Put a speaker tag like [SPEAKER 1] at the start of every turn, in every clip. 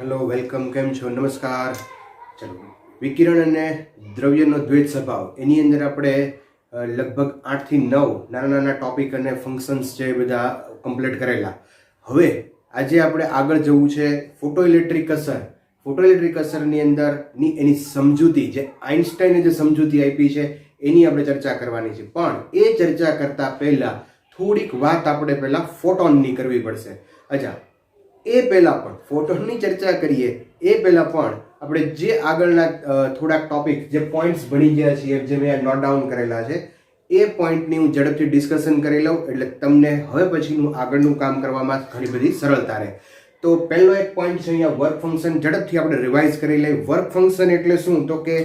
[SPEAKER 1] Hello welcome, કેમ છો? નમસ્કાર. ચલો, વિકિરણ અને દ્રવ્યનો દ્વૈત સ્વભાવ એની અંદર આપણે લગભગ 8 થી 9 નાના નાના ટોપિક અને ફંક્શન્સ છે એ બધા કમ્પ્લીટ કરેલા. હવે આજે આપણે આગળ જવું છે ફોટો ઇલેક્ટ્રિક અસર. ફોટો ઇલેક્ટ્રિક અસરની અંદરની એની સમજૂતી, જે આઇન્સ્ટાઈને જે સમજૂતી આપી છે એની આપણે ચર્ચા કરવાની છે. પણ એ ચર્ચા કરતા પહેલા થોડીક વાત આપણે પહેલા ફોટોનની કરવી પડશે. અચ્છા, એ પહેલાં પણ ફોટોનની ચર્ચા કરીએ એ પહેલાં પણ આપણે જે આગળના થોડાક ટોપિક, જે પોઈન્ટ્સ ભણી ગયા છીએ, જે મેં નોટ ડાઉન કરેલા છે, એ પોઈન્ટની હું ઝડપથી ડિસ્કશન કરી લઉં એટલે તમને હવે પછીનું આગળનું કામ કરવામાં ઘણી બધી સરળતા રહે. તો પહેલો એક પોઈન્ટ છે અહીંયા વર્ક ફંક્શન. ઝડપથી આપણે રિવાઇઝ કરી લઈએ. વર્ક ફંક્શન એટલે શું? તો કે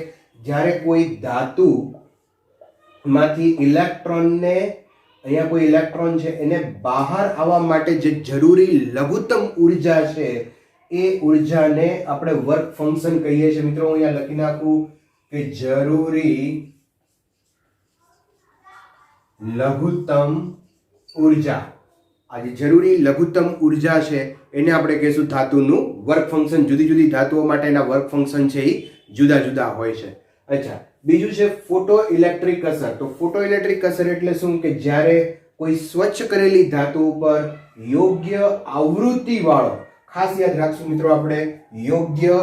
[SPEAKER 1] જ્યારે કોઈ ધાતુમાંથી ઇલેક્ટ્રોનને, અહીંયા કોઈ ઇલેક્ટ્રોન છે એને બહાર આવવા માટે જે જરૂરી લઘુત્તમ ઉર્જા છે એ ઉર્જાને આપણે વર્ક ફંક્શન કહીએ છીએ. મિત્રો હું અહીંયા લખી નાખું કે જરૂરી લઘુત્તમ ઉર્જા. આ જે જરૂરી લઘુત્તમ ઉર્જા છે એને આપણે કહીશું ધાતુનું વર્ક ફંક્શન. જુદી જુદી ધાતુઓ માટેના વર્ક ફંક્શન છે એ જુદા જુદા હોય છે. અચ્છા, બીજું છે ફોટો ઇલેક્ટ્રિક અસર. તો ફોટો ઇલેક્ટ્રિક અસર એટલે શું? કે જ્યારે કોઈ સ્વચ્છ કરેલી ધાતુ ઉપર યોગ્ય આવૃત્તિ વાળો, ખાસ યાદ રાખશું મિત્રો આપણે, યોગ્ય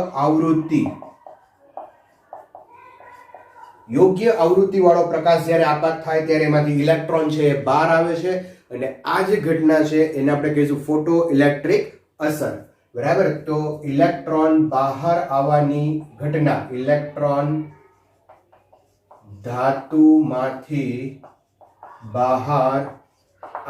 [SPEAKER 1] આવૃત્તિ વાળો પ્રકાશ જ્યારે આપાત થાય ત્યારે એમાંથી ઇલેક્ટ્રોન છે એ બહાર આવે છે અને આ જે ઘટના છે એને આપણે કહીશું ફોટો ઇલેક્ટ્રિક અસર. બરાબર? તો ઇલેક્ટ્રોન બહાર આવવાની ઘટના, ઇલેક્ટ્રોન ધાતુમાંથી બહાર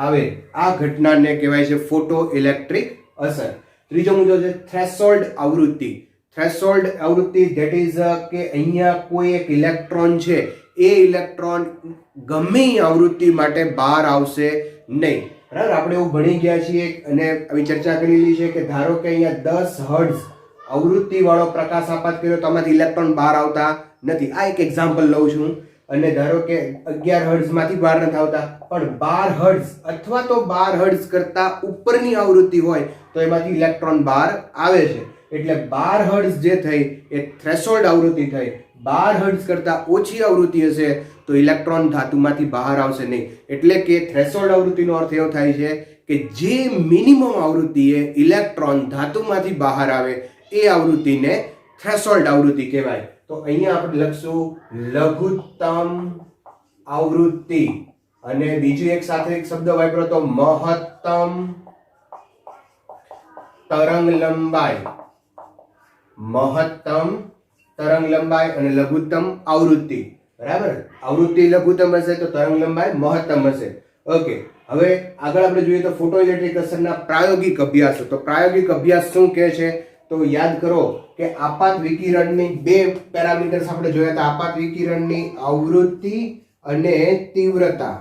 [SPEAKER 1] આવે, આ ઘટનાને કહેવાય છે ફોટો ઇલેક્ટ્રિક અસર. ત્રીજો મુદ્દો છે થ્રેશોલ્ડ આવૃત્તિ. થ્રેશોલ્ડ આવૃત્તિ ધેટ ઇઝ કે અહીંયા કોઈ એક ઇલેક્ટ્રોન છે, એ ઇલેક્ટ્રોન ગમે આવૃત્તિ માટે બહાર આવશે નહીં. બરાબર? આપણે એવું ભણી ગયા છીએ અને આવી ચર્ચા કરેલી છે કે ધારો કે અહીંયા 10 હર્ટ્ઝ આવૃત્તિ વાળો પ્રકાશ આપાત કર્યો તો આમાંથી ઇલેક્ટ્રોન બહાર આવતા નથી. આ એક એક્ઝામ્પલ લઉં છું. અને ધારો કે 11 હર્ટ્ઝ માંથી બહાર નથી આવતા, પણ 12 હર્ટ્ઝ અથવા તો 12 હર્ટ્ઝ કરતા ઉપરની આવૃત્તિ હોય તો એમાંથી ઇલેક્ટ્રોન બહાર આવે છે. એટલે 12 હર્ટ્ઝ જે થઈ એ થ્રેશોલ્ડ આવૃત્તિ થઈ. 12 હર્ટ્ઝ કરતા ઓછી આવૃત્તિ હશે તો ઇલેક્ટ્રોન ધાતુમાંથી બહાર આવશે નહીં. એટલે કે થ્રેશોલ્ડ આવૃત્તિનો અર્થ એવો થાય છે કે જે મિનિમમ આવૃત્તિએ ઇલેક્ટ્રોન ધાતુમાંથી બહાર આવે એ આવૃત્તિને થ્રેશોલ્ડ આવૃત્તિ કહેવાય. તો અહીંયા આપણે લખશું લઘુત્તમ આવૃત્તિ, અને બીજું એક સાથે એક શબ્દ વાપરો તો મહત્તમ તરંગ લંબાઈ. મહત્તમ તરંગ લંબાઈ અને લઘુત્તમ આવૃત્તિ. બરાબર? આવૃત્તિ લઘુત્તમ હશે તો તરંગ લંબાઈ મહત્તમ હશે. ઓકે, હવે આગળ આપણે જોઈએ તો ફોટો ઇલેક્ટ્રિક અસરના પ્રાયોગિક અભ્યાસો. તો પ્રાયોગિક અભ્યાસ શું કહે છે? તો યાદ કરો કે આપાત વિકિરણની બે પેરામીટર્સ આપણે જોયા હતા. આપાત વિકિરણની આવૃત્તિ અને તીવ્રતા.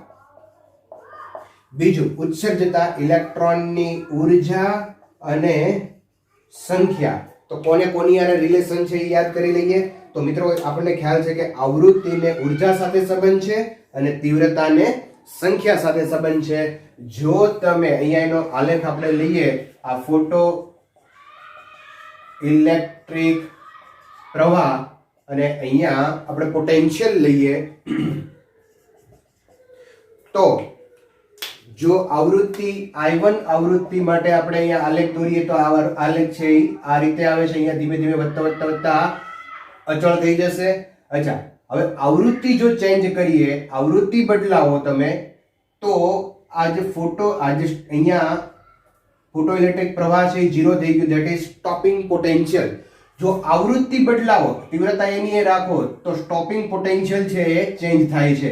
[SPEAKER 1] બીજું ઉત્સર્જતા ઇલેક્ટ્રોનની ઉર્જા અને સંખ્યા. તો કોની આને રિલેશન છે એ યાદ કરી લઈએ. તો મિત્રો આપણને ખ્યાલ છે કે આવૃત્તિને ઉર્જા સાથે સંબંધ છે અને તીવ્રતાને સંખ્યા સાથે સંબંધ છે. જો તમે અહીંયા એનો આલેખ આપણે લઈએ, આ ફોટો ઇલેક્ટ્રિક પ્રવાહ અને અહીંયા આપણે પોટેન્શિયલ લઈએ, તો જો આવૃત્તિ I1 આવૃત્તિ માટે આપણે અહીંયા આલેખ દોરીએ તો આ આલેખ છે આ રીતે આવે છે. અહીંયા ધીમે ધીમે વધતા અચળ થઈ જશે. અચ્છા, હવે આવૃત્તિ જો ચેન્જ કરીએ, આવૃત્તિ બદલાવો તમે, તો આ જે અહીંયા ફોટો ઇલેક્ટ્રિક પ્રવાહ છે એ 0 થઈ ગયું. That is stopping potential. જો આવૃત્તિ બદલાવો, તીવ્રતા એની એ રાખો, તો સ્ટોપિંગ પોટેન્શિયલ છે એ ચેન્જ થાય છે.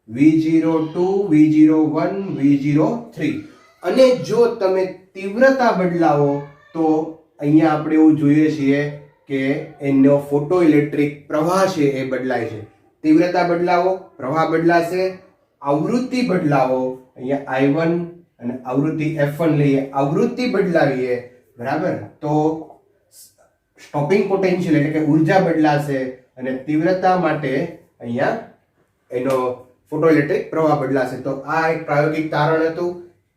[SPEAKER 1] V02, V01, V03. અને જો તમે તીવ્રતા બદલાવો તો અહીંયા આપણે એવું જોઈએ છીએ કે એનો ફોટો ઇલેક્ટ્રિક પ્રવાહ છે એ બદલાય છે. તીવ્રતા બદલાવો, પ્રવાહ બદલાશે. આવૃત્તિ બદલાવો, અહીંયા I1 અને આવૃત્તિ F1 લઈએ, આવૃત્તિ બદલાવીએ, બરાબર, તો સ્ટોપિંગ પોટેન્શિયલ એટલે કે ઉર્જા બદલાશે અને તીવ્રતા માટે અહીંયા એનો ફોટો ઇલેક્ટ્રિક પ્રવાહ બદલાશે. તો આ એક પ્રાયોગિક તારણ હતું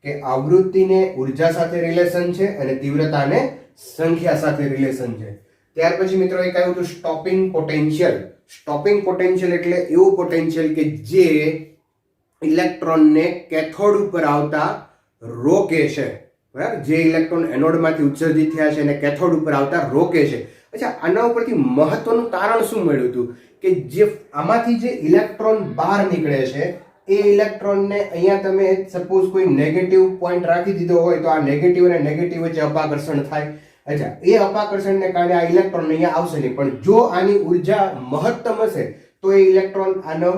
[SPEAKER 1] કે આવૃત્તિને ઉર્જા સાથે રિલેશન છે અને તીવ્રતાને સંખ્યા સાથે રિલેશન છે. ત્યાર પછી મિત્રો એક આવ્યું હતું સ્ટોપિંગ પોટેન્શિયલ. સ્ટોપિંગ પોટેન્શિયલ એટલે એવું પોટેન્શિયલ કે જે ઇલેક્ટ્રોનને કેથોડ ઉપર આવતા રોકે છે. બરાબર, જે ઇલેક્ટ્રોન એનોડમાંથી ઉત્સર્જિત થયા છે એને કેથોડ ઉપર આવતા રોકે છે. અચ્છા, આના ઉપરથી મહત્વનું તારણ શું મળ્યું હતું કે જે આમાંથી જે ઇલેક્ટ્રોન બહાર નીકળે છે એ ઇલેક્ટ્રોનને અહીંયા તમે સપોઝ કોઈ નેગેટિવ પોઈન્ટ રાખી દીધો હોય તો આ નેગેટિવ અને નેગેટિવ વચ્ચે અપાકર્ષણ થાય. અચ્છા, એ અપાકર્ષણને કારણે આ ઇલેક્ટ્રોન અહીંયા આવશે નહીં, પણ જો આની ઉર્જા મહત્તમ હશે તો એ ઇલેક્ટ્રોન આનો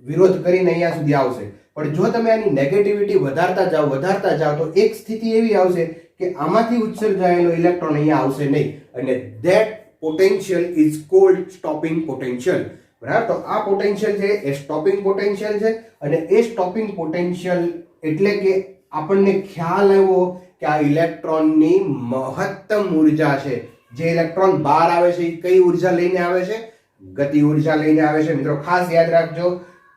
[SPEAKER 1] વિરોધ કરીને અહીંયા સુધી આવશે. પણ જો તમે આની નેગેટિવિટી વધારતા જાઓ તો એક સ્થિતિ એવી આવશે કે આમાંથી ઉત્સર્જાયેલો ઇલેક્ટ્રોન અહીંયા આવશે નહીં, અને that potential is called stopping potential. બરાબર, તો આ પોટેન્શિયલ છે એ સ્ટોપિંગ પોટેન્શિયલ છે. અને એ સ્ટોપિંગ પોટેન્શિયલ એટલે કે આપણને ખ્યાલ આવ્યો કે આ ઇલેક્ટ્રોનની મહત્તમ ઉર્જા છે. જે ઇલેક્ટ્રોન બહાર આવે છે એ કઈ ઉર્જા લઈને આવે છે? ગતિ ઉર્જા લઈને આવે છે. મિત્રો ખાસ યાદ રાખજો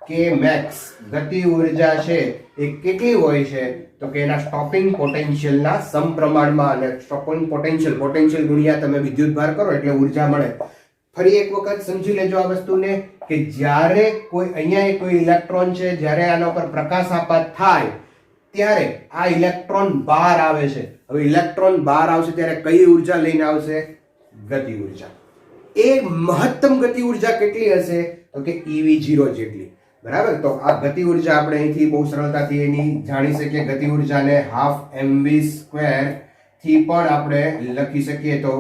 [SPEAKER 1] કે મેક્સ ગતિ ઉર્જા છે એ કેટલી હોય છે તો કે એના સ્ટોપિંગ પોટેન્શિયલના સમપ્રમાણમાં. અને સ્ટોપિંગ પોટેન્શિયલ ગુણ્યા તમે વિદ્યુતભાર કરો એટલે ઉર્જા મળે. ફરી એક વખત સમજી લેજો આ વસ્તુને કે જ્યારે અહીંયા કોઈ ઇલેક્ટ્રોન છે, જ્યારે આના ઉપર પ્રકાશ આપાત થાય ત્યારે આ ઇલેક્ટ્રોન બહાર આવે છે. હવે ઇલેક્ટ્રોન બહાર આવશે ત્યારે કઈ ઉર્જા લઈને આવશે? ગતિ ઉર્જા. એ મહત્તમ ગતિ ઉર્જા કેટલી હશે તો કે eV0 જેટલી. બરાબર, તો આ ગતિ ઉર્જા આપણે અહીંથી બહુ સરળતાથી એની જાણી શકીએ. ગતિ ઉર્જાને ½mv² થી પણ આપણે લખી શકીએ. તો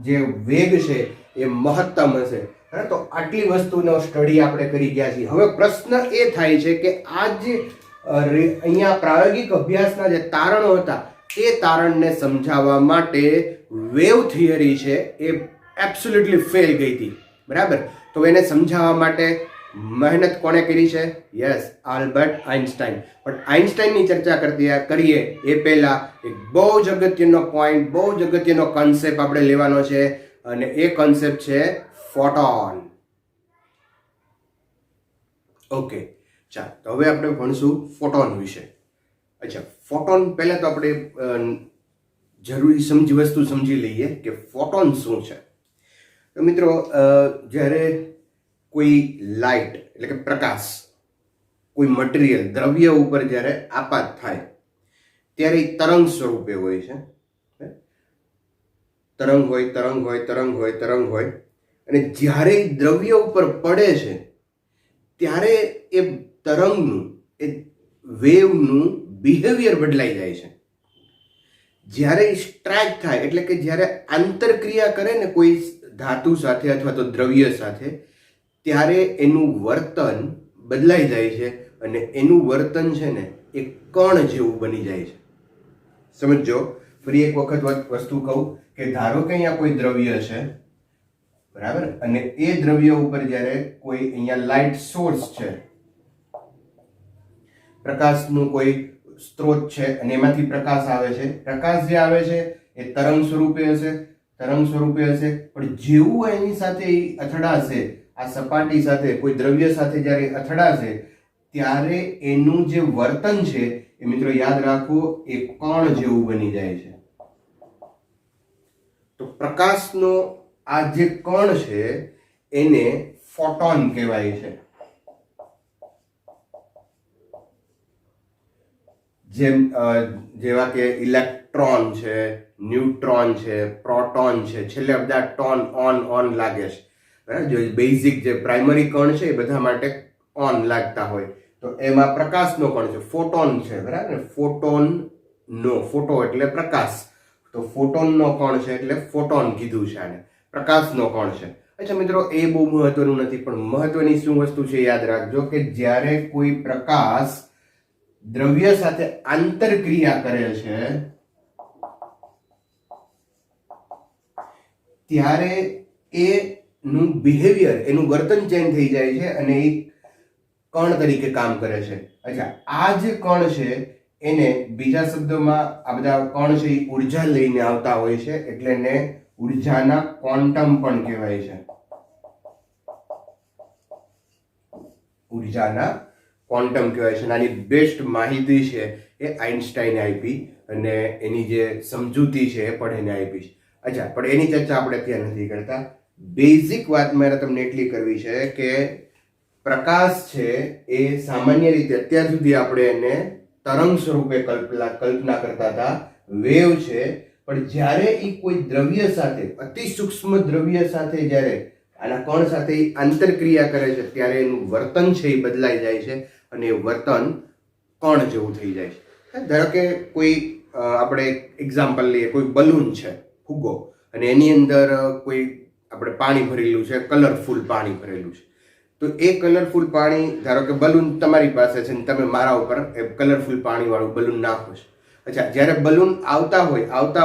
[SPEAKER 1] જે વેગ છે એ મહત્તમ હશે. તો આટલી વસ્તુનો સ્ટડી આપણે કરી ગયા છીએ. હવે પ્રશ્ન એ થાય છે કે આ જે અહીંયા પ્રાયોગિક અભ્યાસના જે તારણો હતા એ તારણને સમજાવવા માટે વેવ થિયરી છે એ એબ્સોલ્યુટલી ફેલ ગઈ હતી. બરાબર, તો એને સમજાવવા માટે મહેનત કોણે કરી છે? Yes, Albert Einstein. પણ આઇન્સ્ટાઈનની ચર્ચા કરીએ એ પહેલા એક બહુ જ અગત્યનો પોઈન્ટ, બહુ જ અગત્યનો કોન્સેપ્ટ આપણે લેવાનો છે, અને એ કોન્સેપ્ટ છે ફોટોન. ઓકે, ચાલો તો હવે આપણે ભણશું ફોટોન વિશે. અચ્છા, ફોટોન પહેલા તો આપણે જરૂરી વસ્તુ સમજી લઈએ કે ફોટોન શું છે. તો મિત્રો, જ્યારે કોઈ લાઇટ એટલે કે પ્રકાશ કોઈ મટીરિયલ દ્રવ્ય ઉપર જ્યારે આપાત થાય ત્યારે એ તરંગ સ્વરૂપે હોય છે. તરંગ હોય અને જ્યારે દ્રવ્ય ઉપર પડે છે ત્યારે એ તરંગનું, એ વેવનું બિહેવિયર બદલાઈ જાય છે. જ્યારે સ્ટ્રાઇક થાય એટલે કે જ્યારે આંતરક્રિયા કરે ને કોઈ ધાતુ સાથે અથવા તો દ્રવ્ય સાથે, ત્યારે એનું વર્તન બદલાઈ જાય છે, અને એનું વર્તન છે ને એ કણ જેવું બની જાય છે. સમજો, ફરી એક વખત વસ્તુ કહું કે ધારો કે અહીંયા કોઈ દ્રવ્ય છે, બરાબર, અને એ દ્રવ્ય ઉપર જ્યારે કોઈ અહીંયા લાઇટ સોર્સ છે, પ્રકાશનું કોઈ સ્ત્રોત છે અને એમાંથી પ્રકાશ આવે છે. પ્રકાશ જે આવે છે એ તરંગ સ્વરૂપે હશે, પણ જેવું એની સાથે અથડાશે, આ સપાટી સાથે કોઈ દ્રવ્ય સાથે જ્યારે અથડાશે ત્યારે એનું જે વર્તન છે એ મિત્રો યાદ રાખો એ કણ જેવું બની જાય છે. તો પ્રકાશનો આ જે કણ છે એને ફોટોન કહેવાય છે. જેવા કે ઇલેક્ટ્રોન છે, ન્યુટ્રોન છે, પ્રોટોન છે, છેલ્લે બધા ટોન ઓન લાગે છે. બરાબર, જો બેઝિક જે પ્રાઇમરી કણ છે એ બધા માટે ઓન લાગતા હોય, તો એમાં પ્રકાશનો કણ છે ફોટોન છે. બરાબર, ફોટો એટલે પ્રકાશ, તો ફોટોનનો કણ છે એટલે ફોટોન કીધું છે આને, પ્રકાશનો કણ છે. અચ્છા મિત્રો, એ બહુ મહત્વનું નથી, પણ મહત્વની શું વસ્તુ છે યાદ રાખજો કે જ્યારે કોઈ પ્રકાશ દ્રવ્ય સાથે આંતરક્રિયા કરે છે ત્યારે એનું બિહેવિયર, એનું વર્તન ચેન્જ થઈ જાય છે અને એ કણ તરીકે કામ કરે છે. અચ્છા, આ જે કણ છે એને બીજા શબ્દોમાં આ બધા કણ છે એ ઉર્જા લઈને આવતા હોય છે, એટલે એને ઉર્જાના ક્વોન્ટમ પણ કહેવાય છે. ઉર્જાના ક્વોન્ટમ કહેવાય છે. આની બેસ્ટ માહિતી છે એ આઇન્સ્ટાઈને આપી, અને એની જે સમજૂતી છે એ પણ એને આપી. અચ્છા, પણ એની ચર્ચા આપણે ત્યાં નથી કરતા. બેઝિક વાત મારે તમને એટલી કરવી છે કે પ્રકાશ છે એ સામાન્ય રીતે અત્યાર સુધી આપણે એને તરંગ સ્વરૂપે કલ્પના કરતા હતા, વેવ છે. પણ જ્યારે એ કોઈ દ્રવ્ય સાથે, અતિ સૂક્ષ્મ દ્રવ્ય સાથે જ્યારે આના કણ સાથે આંતરક્રિયા કરે છે ત્યારે એનું વર્તન છે એ બદલાઈ જાય છે અને એ વર્તન કણ જેવું થઈ જાય છે. ધારો કે કોઈ આપણે એક્ઝામ્પલ લઈએ, કોઈ બલૂન છે, ફુગ્ગો, અને એની અંદર કોઈ આપણે પાણી ભરેલું છે, કલરફુલ પાણી ભરેલું છે. તો એ કલરફુલ પાણી, ધારો કે બલૂન તમારી પાસે છે ને તમે મારા ઉપર એ કલરફુલ પાણીવાળું બલૂન નાખો છો. અચ્છા, જ્યારે બલૂન આવતા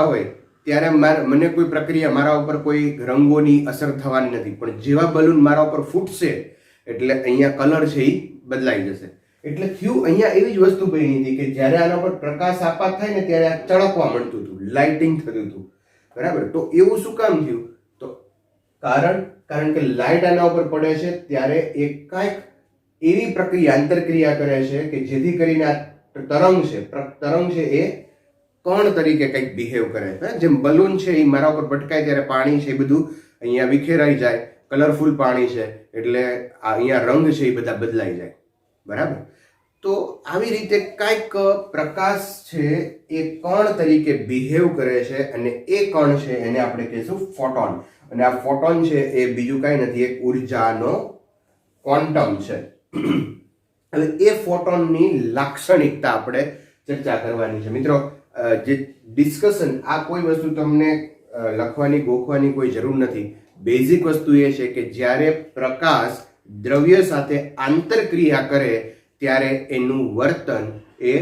[SPEAKER 1] હોય ત્યારે મને કોઈ પ્રક્રિયા, મારા ઉપર કોઈ રંગોની અસર થવાની નથી. પણ જેવા બલૂન મારા ઉપર ફૂટશે એટલે અહીંયા કલર છે એ બદલાઈ જશે. એટલે થયું અહીંયા એવી જ વસ્તુ બની હતી કે જ્યારે આના પર પ્રકાશ આપાત થાય ને ત્યારે આ ચળકવા મળતું હતું, લાઇટિંગ થતું હતું, બરાબર. તો એવું શું કામ થયું? તો કારણ કે લાઇટ આના ઉપર પડે છે ત્યારે એ કાંઈક એવી પ્રક્રિયા, આંતરક્રિયા કરે છે કે જેથી કરીને આ તરંગ છે એ કણ તરીકે કંઈક બિહેવ કરે છે. જેમ બલૂન છે એ મારા ઉપર ભટકાય ત્યારે પાણી છે એ બધું અહીંયા વિખેરાઈ જાય, કલરફુલ પાણી છે એટલે અહીંયા રંગ છે એ બધા બદલાઈ જાય, બરાબર. તો આવી રીતે કાંઈક પ્રકાશ છે એ કણ તરીકે બિહેવ કરે છે અને એ કણ છે એને આપણે કહીશું ફોટોન. અને આ ફોટોન છે એ બીજું કાંઈ નથી, એક ઉર્જાનો ક્વોન્ટમ છે. હવે એ ફોટોનની લાક્ષણિકતા આપણે ચર્ચા કરવાની છે. મિત્રો, જે ડિસ્કશન, આ કોઈ વસ્તુ તમને લખવાની ગોખવાની કોઈ જરૂર નથી. બેઝિક વસ્તુ એ છે કે જ્યારે પ્રકાશ દ્રવ્ય સાથે આંતરક્રિયા કરે ત્યારે એનું વર્તન એ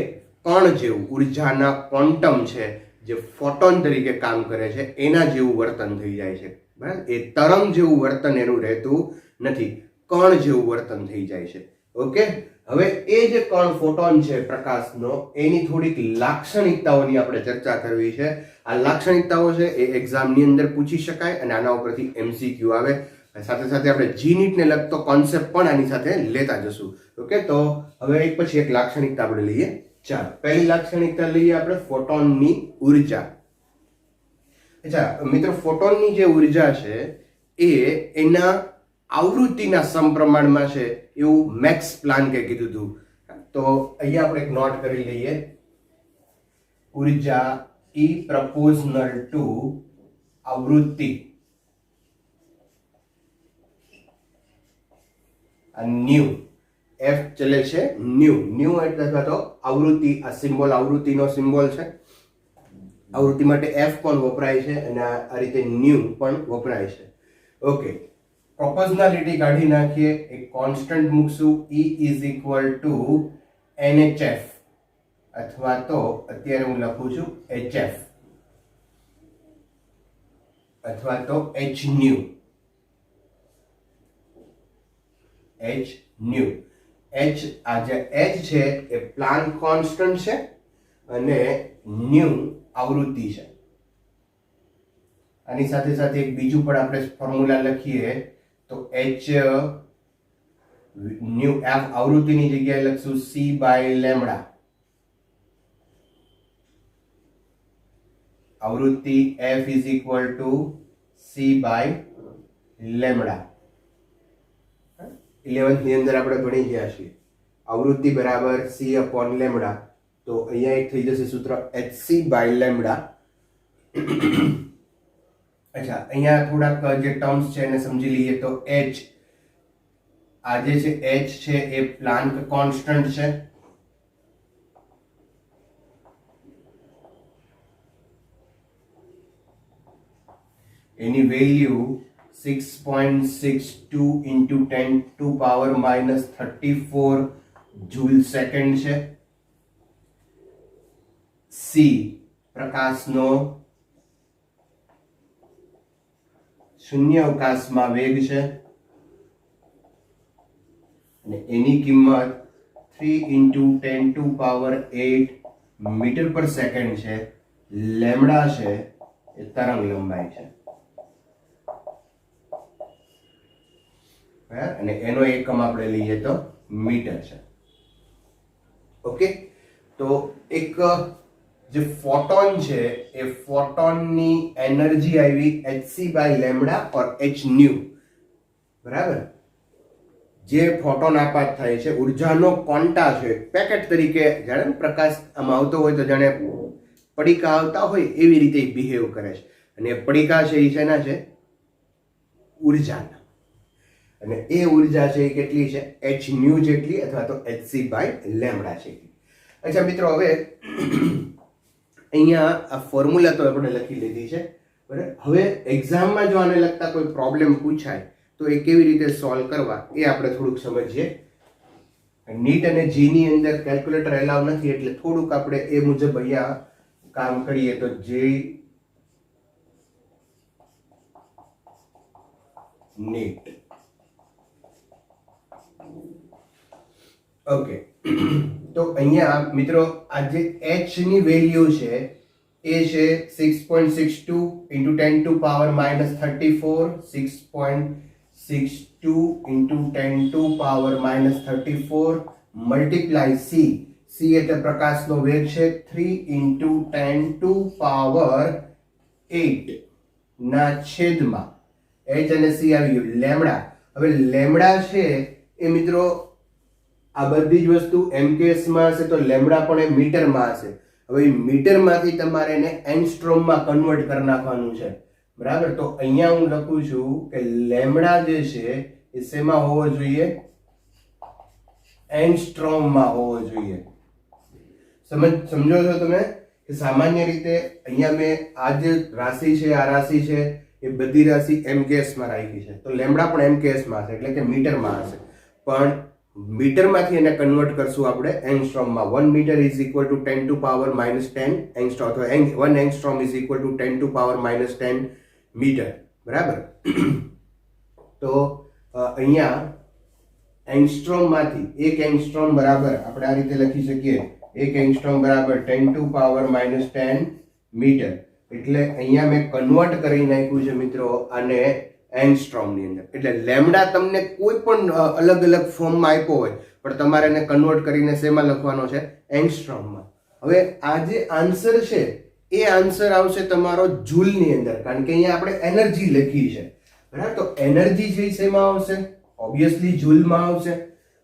[SPEAKER 1] કણ જેવું, ઉર્જાના ક્વોન્ટમ છે જે ફોટોન તરીકે કામ કરે છે એના જેવું વર્તન થઈ જાય છે, બરાબર. એ તરંગ જેવું વર્તન એનું રહેતું નથી, કણ જેવું વર્તન થઈ જાય છે. ઓકે. હવે એ જે કણ ફોટોન છે પ્રકાશનો, એની થોડીક લાક્ષણિકતાઓની આપણે ચર્ચા કરવી છે. આ લાક્ષણિકતાઓ છે એ એક્ઝામની અંદર પૂછી શકાય અને આના ઉપરથી MCQ આવે. સાથે સાથે આપણે GNET ને લગતો કોન્સેપ્ટ પણ આની સાથે લેતા જશું. ઓકે. તો હવે એક પછી એક લાક્ષણિકતા આપણે લઈએ. ચાલો, પહેલી લાક્ષણિકતા લઈએ આપણે ફોટોનની ઉર્જા. અચ્છા મિત્રો, ફોટોનની જે ઉર્જા છે એ એના આવૃત્તિના સમપ્રમાણમાં છે એવું મેક્સ પ્લાન્કે કીધું હતું. તો અહીંયા આપણે એક નોટ કરી લઈએ. ઉર્જા E proportional to આવૃત્તિ. આ ન્યુ F ચલે છે ન્યુ એટલે અથવા તો આવૃત્તિ. આ સિમ્બોલ આવૃત્તિનો સિમ્બોલ છે. આવૃત્તિ માટે F પણ વપરાય છે અને આ રીતે ન્યુ પણ વપરાય છે. ઓકે. પ્રોપોર્શનાલિટી કાઢી નાખીએ, એક કોન્સ્ટન્ટ મૂકશું. E is equal to NHF અથવા તો અત્યારે હું લખું છું HF અથવા તો H ન્યુ. H આ જે H છે એ પ્લાન્ક કોન્સ્ટન્ટ છે અને ન્યુ આવૃત્તિ છે. આની સાથે સાથે એક બીજું પણ આપણે ફોર્મ્યુલા લખીએ તો H ન્યુ F આવૃત્તિની જગ્યાએ લખશું C by લેમ્ડા. આવૃત્તિ F is equal to C by lambda. 11th ની અંદર આપણે ભણી ગયા છીએ આવૃત્તિ બરાબર C upon લેમ્ડા. તો અહીંયા એક થઈ જશે સૂત્ર HC by લેમ્ડા. અચ્છા, અહીંયા થોડાક જે ટર્મ્સ છે એને સમજી લઈએ. તો H આ જે છે H છે એ પ્લાન્ક કોન્સ્ટન્ટ છે. એની value 6.62 into 10 to power minus 34 joule second છે. C પ્રકાશનો શૂન્ય અવકાશમાં વેગ છે અને એની કિંમત 3 into 10 to power 8 મીટર પર સેકન્ડ છે. લેમ્ડા છે એ તરંગ લંબાઈ છે અને એનો એકમ આપણે લઈએ તો મીટર છે. ઓકે. તો એક જે ફોટોન છે એ ફોટોનની એનર્જી આવી hc by lambda or h nu, બરાબર. જે ફોટોન આપાત થાય છે, ઉર્જાનો ક્વોન્ટા છે, પેકેટ તરીકે જાણે પ્રકાશ આમાં આવતો હોય તો જાણે પડીકા આવતા હોય એવી રીતે બિહેવ કરે છે. અને પડીકા છે એ શેના છે? ઉર્જાના. અને એ ઉર્જા છે એ કેટલી છે? h ન્યુ જેટલી અથવા તો hc બાય લેમ્ડા છે. અચ્છા મિત્રો, હવે અહીંયા આ ફોર્મ્યુલા તો આપણે લખી લીધી છે, બરાબર. હવે એક્ઝામમાં જો આને લગતા કોઈ પ્રોબ્લેમ પૂછાય તો એ કેવી રીતે સોલ્વ કરવા એ આપણે થોડુંક સમજીએ. નીટ અને જીની અંદર કેલ્ક્યુલેટર એલાવ નથી એટલે થોડુંક આપણે એ મુજબ અહીંયા કામ કરીએ. તો જે નીટ, ઓકે. તો અહીંયા મિત્રો આ જે h ની વેલ્યુ છે એ છે 6.62 into 10 to power minus 34, 6.62 into 10 to power minus 34 multiply c. c એટલે પ્રકાશનો વેગ છે, 3 into 10 to power 8 ના છેદમાં h અને c આવી ગયું લેમ્ડા. હવે લેમ્ડા છે એ મિત્રો આ બધી જ વસ્તુ MKS માં હશે તો લેમ્ડા પણ એ મીટરમાં હશે. હવે મીટરમાંથી તમારે એને એંગસ્ટ્રોમમાં કન્વર્ટ કરી નાખવાનું છે, બરાબર. તો અહીંયા હું લખું છું કે લેમ્ડા જે છે એ શેમાં હોવો જોઈએ? એંગસ્ટ્રોમમાં હોવો જોઈએ. સમજો છો તમે કે સામાન્ય રીતે અહીંયા મેં આ જે રાશિ છે, આ રાશિ છે એ બધી રાશિ MKS માં રાખી છે, તો લેમ્ડા પણ MKS માં હશે એટલે કે મીટરમાં હશે. પણ મીટરમાંથી એને કન્વર્ટ કરશું આપણે એંગસ્ટ્રોમમાં. 1 metre is equal to 10 to power minus 10 angstrom, અથવા 1 angstrom is equal to 10 to power minus 10 metre, બરાબર. તો અહીંયા એંગસ્ટ્રોમમાંથી 1 એંગસ્ટ્રોમ બરાબર આપણે આ રીતે લખી શકીએ, 1 એંગસ્ટ્રોમ બરાબર 10 ટુ પાવર માઇનસ 10 મીટર. એટલે અહીંયા મેં કન્વર્ટ કરી નાખ્યું છે મિત્રો આને એંગસ્ટ્રોમ ની અંદર. એટલે લેમ્ડા તમને કોઈ પણ અલગ અલગ ફોર્મમાં આપ્યો હોય પણ તમારે એને કન્વર્ટ કરીને શેમાં લખવાનો છે? એંગસ્ટ્રોમમાં. હવે આ જે આન્સર છે એ આન્સર આવશે તમારો જૂલ ની અંદર, કારણ કે અહીંયા આપણે એનર્જી લખી છે, બરાબર. તો એનર્જી છે શેમાં આવશે? ઓબ્વિયસલી જૂલમાં આવશે,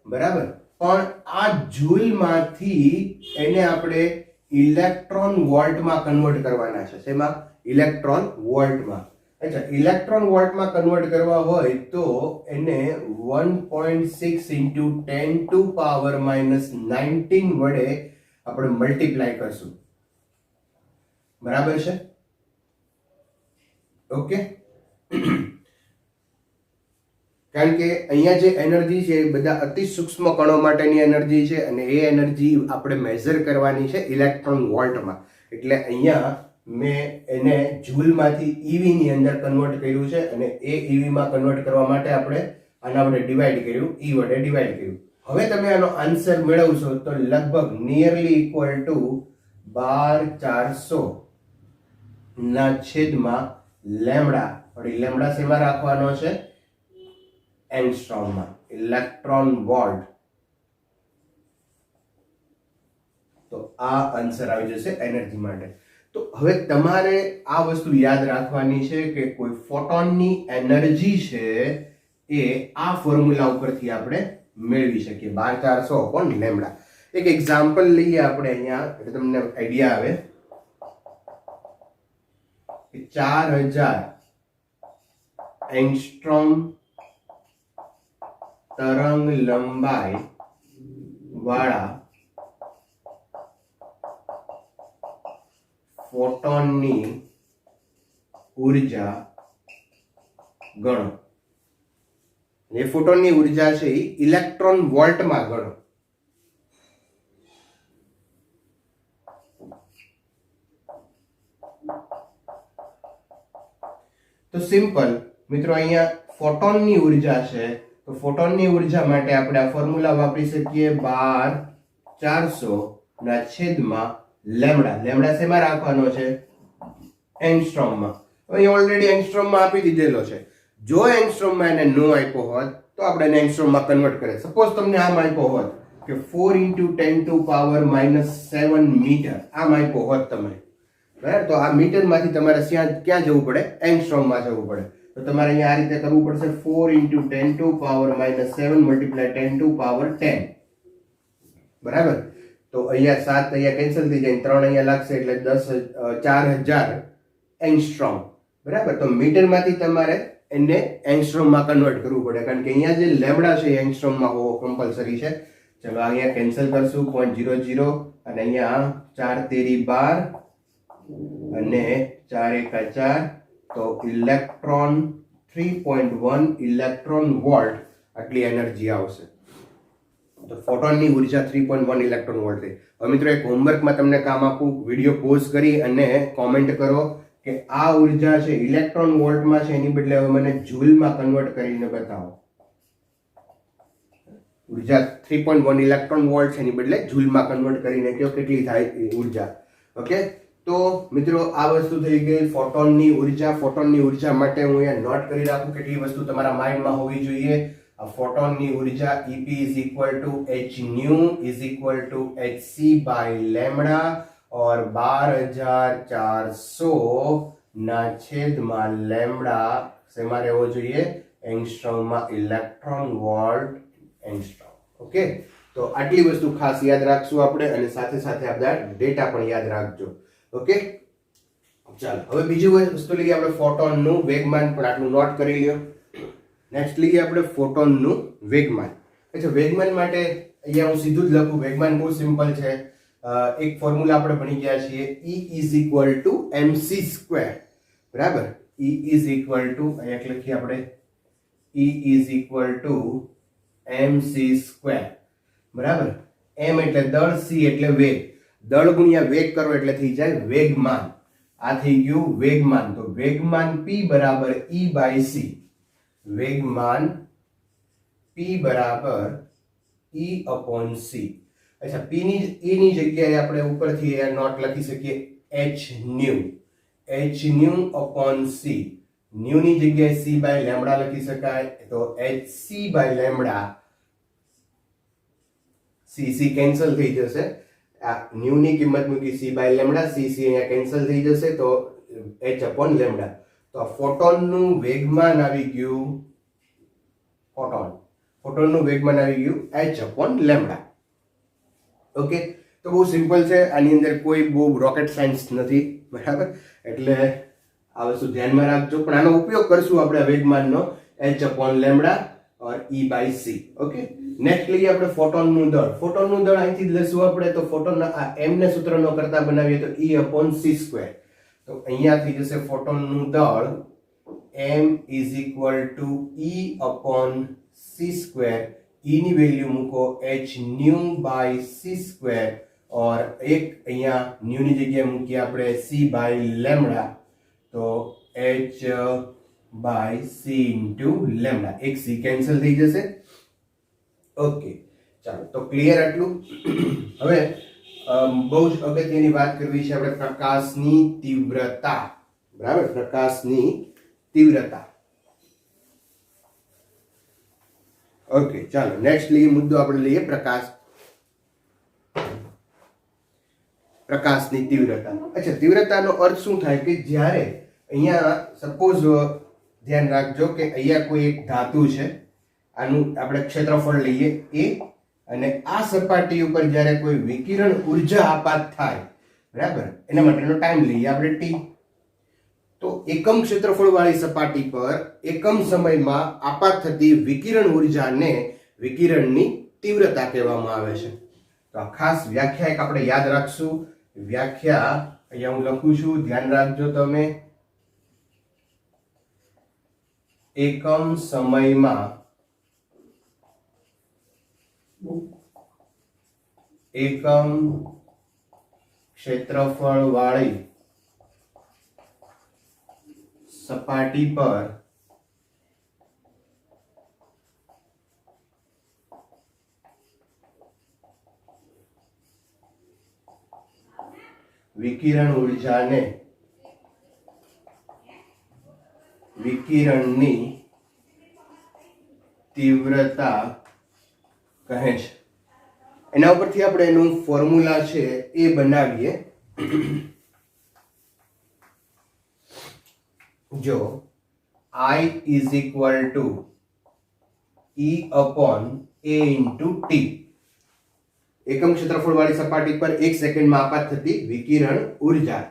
[SPEAKER 1] બરાબર. પણ આ જૂલમાંથી એને આપણે ઇલેક્ટ્રોન વોલ્ટમાં કન્વર્ટ કરવાના છે. શેમાં? ઇલેક્ટ્રોન વોલ્ટમાં. અચ્છા, ઇલેક્ટ્રોન વોલ્ટમાં કન્વર્ટ કરવા હોય તો એને 1.6 into 10 to power minus 19 વડે આપણે મલ્ટીપ્લાય કરશું, બરાબર છે? ઓકે. કારણ કે અહીંયા જે એનર્જી છે એ બધા અતિ સૂક્ષ્મ કણો માટેની એનર્જી છે અને એ એનર્જી આપણે મેઝર કરવાની છે ઇલેક્ટ્રોન વોલ્ટમાં. એટલે અહીંયા મેં એને જૂલમાંથી EV ની અંદર કન્વર્ટ કર્યું છે અને એ EV માં કન્વર્ટ કરવા માટે આપણે આના વડે ડિવાઈડ કર્યું, E વડે ડિવાઈડ કર્યું. હવે તમે આનો આન્સર મેળવશો તો લગભગ નિયરલી ઇક્વલ ટુ 12400 ના છેદમાં લેમ્ડા. વળી લેમ્ડા શેમાં રાખવાનો છે? એંગસ્ટ્રોમમાં, ઇલેક્ટ્રોન વોલ્ટ. તો આ આન્સર આવી જશે એનર્જી માટે. તો હવે તમારે આ વસ્તુ યાદ રાખવાની છે કે કોઈ ફોટોનની એનર્જી છે એ આ ફોર્મ્યુલા ઉપરથી આપણે મેળવી શકીએ, 12400 upon લેમ્ડા. એક એક્ઝામ્પલ લઈએ આપણે અહીંયા એટલે તમને આઈડિયા આવે. 4000 એંગસ્ટ્રોમ તરંગ લંબાઈ વાળા ફોટોનની ઉર્જા ગણો. એ ફોટોનની ઉર્જા છે એ ઇલેક્ટ્રોન વોલ્ટમાં ગણો. તો સિમ્પલ મિત્રો, અહીંયા ફોટોનની ઉર્જા છે તો ફોટોનની ઉર્જા માટે આપણે આ ફોર્મ્યુલા વાપરી શકીએ 12400 ના છેદમાં લેમ્ડા. લેમ્ડા શેમાં રાખવાનો છે? એંગસ્ટ્રોમમાં. અહીં ઓલરેડી એંગસ્ટ્રોમમાં આપી દીધેલો છે. જો એંગસ્ટ્રોમમાં એને નો આપ્યો હોત તો આપણે એને એંગસ્ટ્રોમમાં કન્વર્ટ કરીએ. સપોઝ તમને આમ આપ્યો હોત, કે 4 × 10⁻⁻7 મીટર આમ આપ્યો હોત તમે, બરાબર? તો આ મીટરમાંથી તમારે ક્યાં જવું પડે? એંગસ્ટ્રોમમાં જવું પડે. તો તમારે અહીંયા આ રીતે કરવું પડશે 4 × 10⁻⁷ મલ્ટીપ્લાય 10⁻10, બરાબર? તો અહીંયા 7 અહીંયા કેન્સલ થઈ જાય, 3 અહીંયા લાગશે એટલે 4000 એંગસ્ટ્રોમ, બરાબર? તો મીટરમાંથી તમારે એને એંગસ્ટ્રોમમાં કન્વર્ટ કરવું પડે, કારણ કે અહીંયા જે લેમ્બડા છે એ એંગસ્ટ્રોમમાં હોવો કમ્પલસરી છે. ચલો અહીંયા કેન્સલ કરશું 0.00 અને અહીંયા 4 તેરી 12 અને 4 એકા 4, તો ઇલેક્ટ્રોન 3.1 ઇલેક્ટ્રોન વોલ્ટ આટલી એનર્જી આવશે. તો ફોટોનની ઉર્જા 3.1 ઇલેક્ટ્રોન વોલ્ટ થઈ. હવે મિત્રો એક હોમવર્કમાં તમને કામ આપું, વિડીયો પોઝ કરી અને કોમેન્ટ કરો કે આ ઉર્જા છે ઇલેક્ટ્રોન વોલ્ટમાં છે, એની બદલે હવે મને જૂલમાં કન્વર્ટ કરીને બતાવો. ઉર્જા 3.1 ઇલેક્ટ્રોન વોલ્ટ છે, એની બદલે જૂલમાં કન્વર્ટ કરીને કહો કેટલી થાય ઉર્જા. ઓકે, તો મિત્રો આ વસ્તુ થઈ ગઈ ફોટોનની ઉર્જા. ફોટોનની ઉર્જા માટે હું અહીંયા નોટ કરી રાખું કેટલી વસ્તુ તમારા માઇન્ડમાં હોવી જોઈએ. ફોટોનની ઉર્જા EP = hν = hc by lambda और 12400 ના છેદમાં લેમ્બડા શેમાં રહેવો જોઈએ? એંગસ્ટ્રોમમાં, ઇલેક્ટ્રોન વોલ્ટ એંગસ્ટ્રોમ. ઓકે, તો આટલી વસ્તુ ખાસ યાદ રાખશું આપણે, અને સાથે સાથે આ બધા ડેટા પણ યાદ રાખજો. ઓકે, ચાલો હવે બીજી વસ્તુ લઈએ આપણે ફોટોનનું વેગમાન, પણ આટલું નોટ કરી લ્યો. નેક્સ્ટ લઈએ આપણે ફોટોનનું વેગમાન. અચ્છા, વેગમાન માટે અહીંયા હું સીધું જ લખું. વેગમાન બહુ સિમ્પલ છે. એક ફોર્મ્યુલા આપણે ભણી ગયા છીએ, E = mc², બરાબર? E અહીંયા લખીએ આપણે, E = mc², બરાબર? m એટલે દળ, c એટલે વેગ. દળ ગુણ્યા વેગ કરો એટલે થઈ જાય વેગમાન. આ થઈ ગયું વેગમાન. તો વેગમાન P = E/c. વેગમાન P = E/c. અચ્છા, E ની જગ્યાએ આપણે ઉપરથી નોટ લખી શકીએ hν. hν/c. ન્યુ ની જગ્યાએ c/λ લખી શકાય, તો hc/λ. c કેન્સલ થઈ જશે. આ ન્યુ ની કિંમત મૂકી c/λ, c અહીંયા કેન્સલ થઈ જશે, તો h/λ. તો આ ફોટોનનું વેગમાન આવી ગયું, ફોટોનનું વેગમાન આવી ગયું h/λ. ઓકે, તો બહુ સિમ્પલ છે. આની અંદર કોઈ બહુ રોકેટ સાયન્સ નથી, બરાબર? એટલે આ વસ્તુ ધ્યાનમાં રાખજો. પણ આનો ઉપયોગ કરશું આપણે વેગમાનનો h/λ और E/c. ઓકે, નેક્સ્ટ લઈએ આપણે ફોટોનનું દળ. ફોટોનનું દળ અહીંથી જ લેશું આપણે. તો ફોટોનના આ m ને સૂત્રનો કરતા બનાવીએ તો E/c². તો અહીંયા થઈ જશે ફોટોનનું દળ m = E/c². E ની વેલ્યુ મૂકો hν/c², और એક અહીંયા ન્યુ ની જગ્યાએ મૂકીએ આપણે c/λ, તો h/c × λ. એક c કેન્સલ થઈ જશે. ઓકે, ચાલો તો ક્લિયર આટલું. હવે બહુ જ અગત્યની વાત કરવી છે આપણે પ્રકાશની તીવ્રતા, બરાબર? પ્રકાશની તીવ્રતા. ઓકે, ચાલો નેક્સ્ટ લઈએ મુદ્દો આપણે લઈએ પ્રકાશની તીવ્રતા. અચ્છા, તીવ્રતાનો અર્થ શું થાય કે જ્યારે અહીંયા સપોઝ ધ્યાન રાખજો કે અહીંયા કોઈ એક ધાતુ છે, આનું આપણે ક્ષેત્રફળ લઈએ a, અને આ સપાટી ઉપર જ્યારે કોઈ વિકિરણ ઉર્જા આપાત થાય, બરાબર? એના માટેનો ટાઈમ લઈએ આપણે t. તો એકમ ક્ષેત્રફળ વાળી સપાટી પર એકમ સમયમાં આપાત થતી વિકિરણ ઉર્જાને વિકિરણની તીવ્રતા કહેવામાં આવે છે. તો આ ખાસ વ્યાખ્યા એક આપણે યાદ રાખશું. વ્યાખ્યા અહીંયા હું લખું છું, ધ્યાન રાખજો તમે. એકમ સમયમાં એકમ ક્ષેત્રફળ વાળી સપાટી પર વિકિરણ ઉર્જાને વિકિરણની તીવ્રતા કહે છે. એના ઉપરથી આપણે એનું ફોર્મ્યુલા છે એ બનાવીએ. જો I is equal to E upon A into T, એકમ ક્ષેત્રફળ વાળી સપાટી પર 1 સેકન્ડમાં આપાત થતી વિકિરણ ઉર્જા.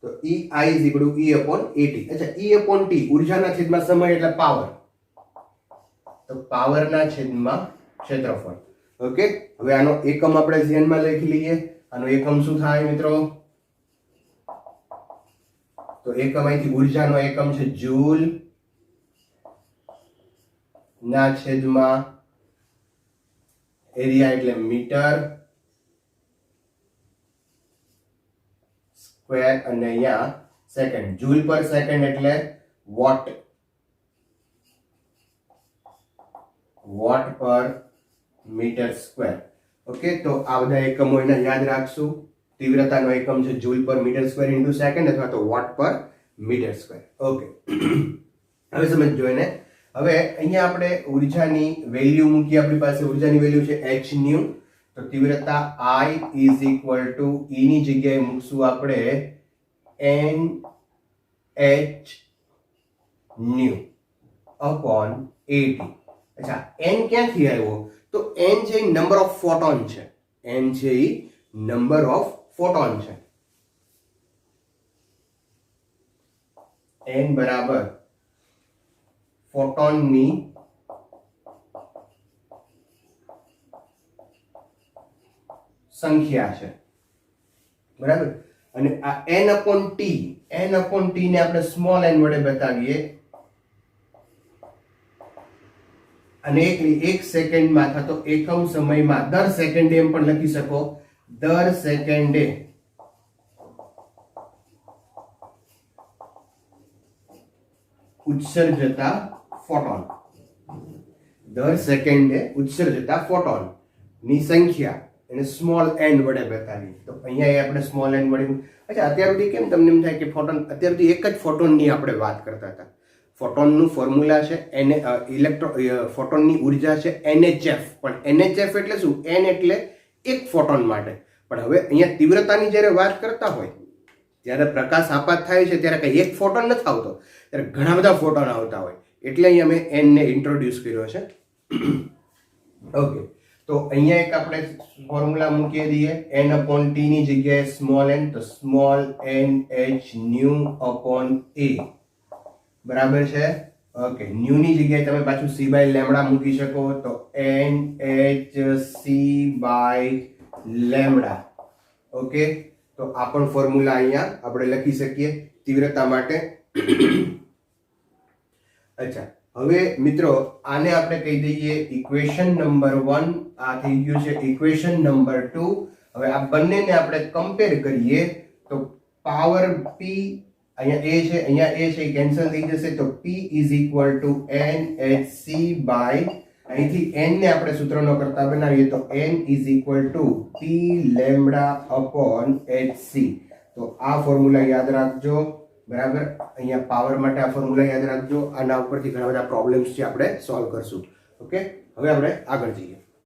[SPEAKER 1] તો E I is equal to E upon AT. અચ્છા, E upon T ઉર્જાના છેદમાં સમય એટલે પાવર, તો પાવરના છેદમાં ક્ષેત્રફળ. ઓકે, હવે આનો એકમ આપણે ધ્યાનમાં લખી લઈએ. આનો એકમ શું થાય મિત્રો? તો એકમ અહીંથી ઉર્જાનો એકમ છે જૂલ ના છેદમાં એરિયા એટલે મીટર સ્ક્વેર, અને અહીંયા સેકન્ડ, જૂલ પર સેકન્ડ એટલે વોટ, વોટ પર મીટર સ્ક્વેર. ઓકે, તો આ બધા એકમો એને યાદ રાખશું. તીવ્રતાનો એકમ છે જૂલ પર મીટર સ્ક્વેર ઇન્ટુ સેકન્ડ અથવા તો વોટ પર મીટર સ્ક્વેર. ઓકે, હવે સમજો એને. હવે અહીંયા આપણે ઉર્જાની વેલ્યુ મૂકી. આપણી પાસે ઉર્જાની વેલ્યુ છે h ન્યુ. તો તીવ્રતા I is equal to E ની જગ્યાએ મૂકશું આપણે NH ન્યુ upon AT. અચ્છા, n ક્યાંથી આવ્યો? તો n છે એ નંબર ઓફ ફોટોન છે. n છે એ નંબર ઓફ ફોટોન છે. n બરાબર ફોટોનની સંખ્યા છે, બરાબર. અને આ n upon t ને આપણે સ્મોલ n વડે બતાવીએ. અને એક સેકન્ડમાં અથવા તો એકમ સમયમાં, દર સેકન્ડે એમ પણ લખી શકો, દર સેકન્ડે ઉત્સર્જતા ફોટોન, દર સેકન્ડે ઉત્સર્જતા ફોટોન ની સંખ્યા એને સ્મોલ n વડે બતાવી. તો અહીંયા આપણે સ્મોલ n વડે. અચ્છા, અત્યાર સુધી કેમ તમને એમ થાય કે ફોટોન, અત્યાર સુધી એક જ ફોટોનની આપણે વાત કરતા હતા. ફોટોનનું ફોર્મ્યુલા છે ફોટોનની ઉર્જા છે NHF. પણ NHF એટલે શું? n એટલે એક ફોટોન માટે. પણ હવે અહીંયા તીવ્રતાની જ્યારે વાત કરતા હોય, જ્યારે પ્રકાશ આપાત થાય છે ત્યારે કઈ એક ફોટોન નથી આવતો, ત્યારે ઘણા બધા ફોટોન આવતા હોય. એટલે અહીંયા મેં n ને ઇન્ટ્રોડ્યુસ કર્યો છે. ઓકે, તો અહીંયા એક આપણે ફોર્મ્યુલા મૂકી દઈએ. n upon t ની જગ્યાએ સ્મોલ n, તો small NH new upon A બરાબર છે. ઓકે, ન્યુ ની જગ્યાએ તમે પાછું c બાય લેમ્ડા મૂકી શકો, તો NHC બાય લેમ્ડા. ઓકે, તો આ પણ ફોર્મ્યુલા અહીંયા આપણે લખી શકીએ તીવ્રતા માટે. અચ્છા, હવે મિત્રો આને આપણે કહી દઈએ ઇક્વેશન નંબર 1. આ થઈ ગયું છે ઇક્વેશન નંબર 2. હવે આ બંનેને આપણે કમ્પેર કરીએ તો પાવર P, અહીંયા a છે, અહીંયા a છે, કેન્સલ થઈ જશે. તો P is equal to NHC by, અહીંથી n ને આપણે સૂત્રનો કરતા બનાવીએ તો n is equal to P lambda upon HC. તો આ ફોર્મ્યુલા યાદ રાખજો, બરાબર. અહીંયા પાવર માટે આ ફોર્મ્યુલા યાદ રાખજો. આના ઉપરથી ઘણા બધા પ્રોબ્લેમ્સ છે આપણે સોલ્વ કરશું. ઓકે, હવે આપણે આગળ જઈએ.